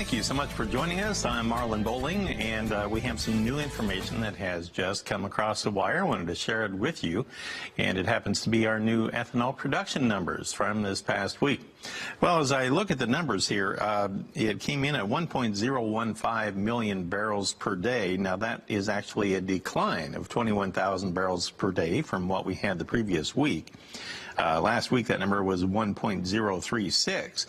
Thank you so much for joining us. I'm Marlon Bowling, and we have some new information that has just come across the wire. I wanted to share it with you, and it happens to be our new ethanol production numbers from this past week. Well, as I look at the numbers here, it came in at 1.015 million barrels per day. Now, that is actually a decline of 21,000 barrels per day from what we had the previous week. Last week, that number was 1.036,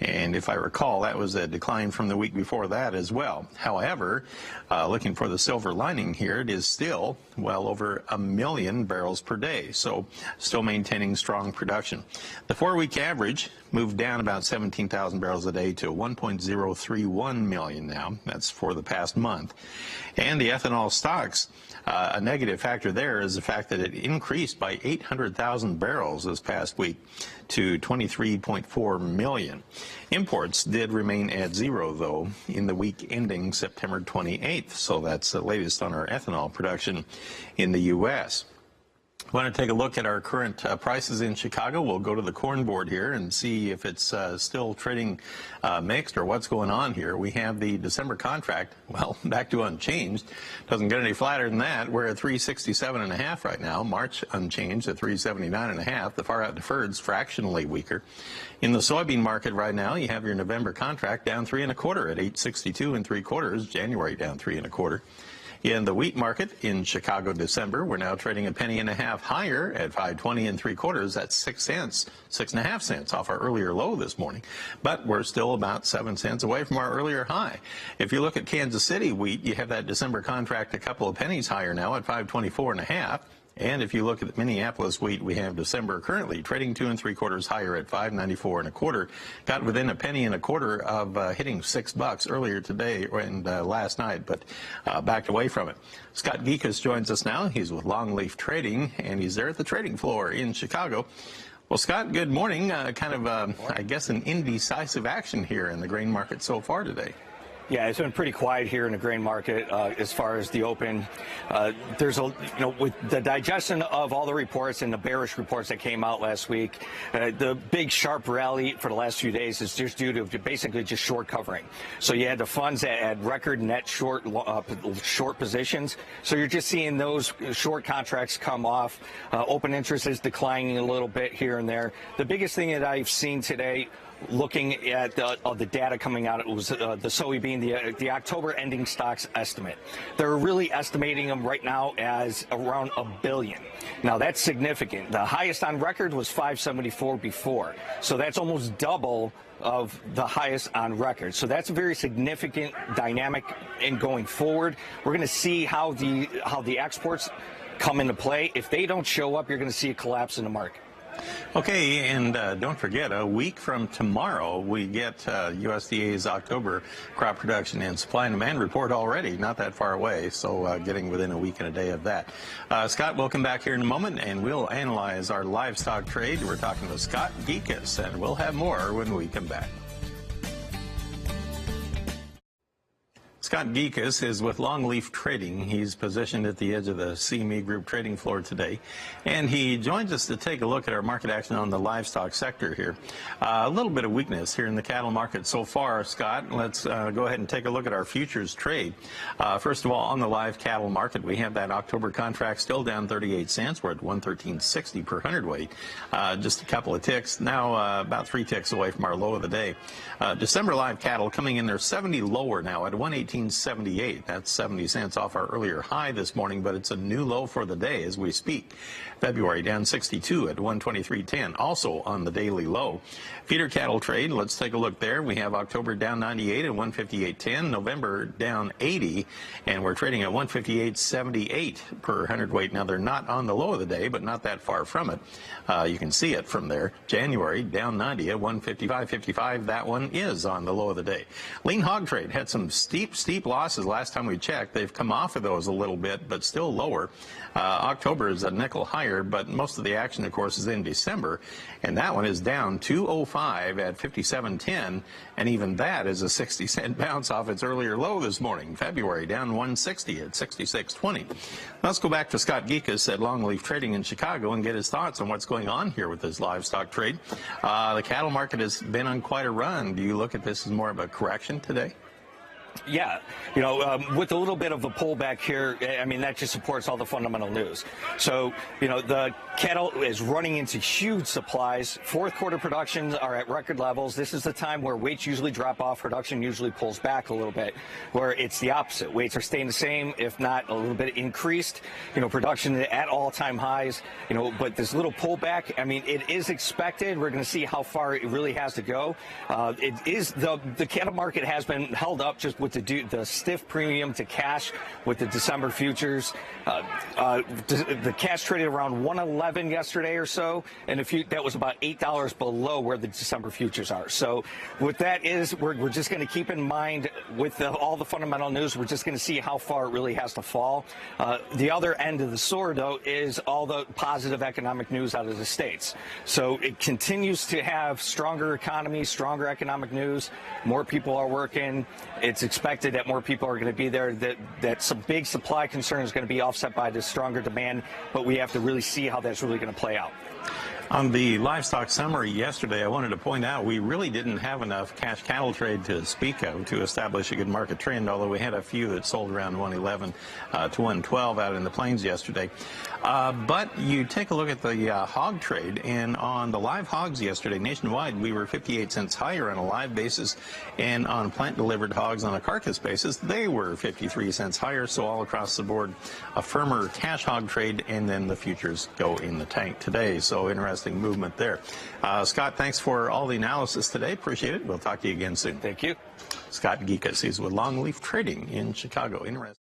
and if I recall, that was a decline from the week before that as well. However, looking for the silver lining here, it is still well over 1 million barrels per day, so still maintaining strong production. The 4-week average moved down about 17,000 barrels a day to 1.031 million now. That's for the past month. And the ethanol stocks, a negative factor there is the fact that it increased by 800,000 barrels this past week to 23.4 million. Imports did remain at zero, though, in the week ending September 28th. So that's the latest on our ethanol production in the U.S. Want to take a look at our current prices in Chicago? We'll go to the corn board here and see if it's still trading mixed or what's going on here. We have the December contract, well, back to unchanged. Doesn't get any flatter than that. We're at 367.5 right now. March unchanged at 379.5. The far out deferred's fractionally weaker. In the soybean market right now, you have your November contract down 3 1/4 at 862 3/4. January down 3 1/4. In the wheat market in Chicago December, we're now trading 1.5 pennies higher at 520 3/4. That's 6 cents, 6.5 cents off our earlier low this morning. But we're still about 7 cents away from our earlier high. If you look at Kansas City wheat, you have that December contract a couple of pennies higher now at 524.5. And if you look at Minneapolis wheat, we have December currently trading 2 3/4 higher at 594 1/4. Got within 1.25 pennies of hitting $6 earlier today and last night, but backed away from it. Scott Gecas joins us now. He's with Longleaf Trading, and he's there at the trading floor in Chicago. Well, Scott, good morning. I guess, an indecisive action here in the grain market so far today. Yeah, it's been pretty quiet here in the grain market as far as the open. There's with the digestion of all the reports and the bearish reports that came out last week, the big sharp rally for the last few days is just due to basically just short covering. So you had the funds that had record net short positions. So you're just seeing those short contracts come off. Open interest is declining a little bit here and there. The biggest thing that I've seen today, looking at the data coming out, it was the soybean, the October ending stocks estimate. They're really estimating them right now as around 1 billion. Now, that's significant. The highest on record was 574 before. So that's almost double of the highest on record. So that's a very significant dynamic in going forward. We're going to see how the exports come into play. If they don't show up, you're going to see a collapse in the market. Okay, and don't forget, a week from tomorrow, we get USDA's October crop production and supply and demand report already, not that far away, so getting within a week and a day of that. Scott, we'll come back here in a moment, and we'll analyze our livestock trade. We're talking with Scott Gecas, and we'll have more when we come back. Scott Gecas is with Longleaf Trading. He's positioned at the edge of the CME Group trading floor today, and he joins us to take a look at our market action on the livestock sector here. A little bit of weakness here in the cattle market so far, Scott. Let's go ahead and take a look at our futures trade. First of all, on the live cattle market, we have that October contract still down 38 cents. We're at 113.60 per hundredweight. Just a couple of ticks. Now about 3 ticks away from our low of the day. December live cattle coming in there 70 lower now at 118.78. That's 70 cents off our earlier high this morning, but it's a new low for the day as we speak. February down 62 at 123.10, also on the daily low. Feeder cattle trade, let's take a look there. We have October down 98 at 158.10, November down 80, and we're trading at 158.78 per hundredweight. Now, they're not on the low of the day, but not that far from it. You can see it from there. January down 90 at 155.55. That one is on the low of the day. Lean hog trade had some steep steep losses last time we checked. They've come off of those a little bit, but still lower. October is a nickel higher, but most of the action, of course, is in December, and that one is down 205 at 57.10, and even that is a 60-cent bounce off its earlier low this morning. February down 160 at 66.20. Let's go back to Scott Gecas at Longleaf Trading in Chicago and get his thoughts on what's going on here with this livestock trade. The cattle market has been on quite a run. Do you look at this as more of a correction today? Yeah, with a little bit of a pullback here, I mean, that just supports all the fundamental news. So, the cattle is running into huge supplies. Fourth quarter productions are at record levels. This is the time where weights usually drop off. Production usually pulls back a little bit, where it's the opposite. Weights are staying the same, if not a little bit increased. Production at all-time highs, but this little pullback, I mean, it is expected. We're going to see how far it really has to go. The cattle market has been held up just with the stiff premium to cash with the December futures. The cash traded around 111 yesterday or so, and that was about $8 below where the December futures are. So what that is, we're just going to keep in mind with all the fundamental news, we're just going to see how far it really has to fall. The other end of the sword, though, is all the positive economic news out of the states. So it continues to have stronger economy, stronger economic news. More people are working. It's expected that more people are going to be there, that some big supply concern is going to be offset by this stronger demand, but we have to really see how that's really going to play out. On the livestock summary yesterday, I wanted to point out we really didn't have enough cash cattle trade to speak of to establish a good market trend, although we had a few that sold around 111 to 112 out in the plains yesterday. But you take a look at the hog trade, and on the live hogs yesterday, nationwide, we were 58 cents higher on a live basis, and on plant-delivered hogs on a carcass basis, they were 53 cents higher, so all across the board, a firmer cash hog trade, and then the futures go in the tank today. So interesting movement there. Scott, thanks for all the analysis today. Appreciate it. We'll talk to you again soon. Thank you. Scott Gecas, he's with Longleaf Trading in Chicago. Interesting.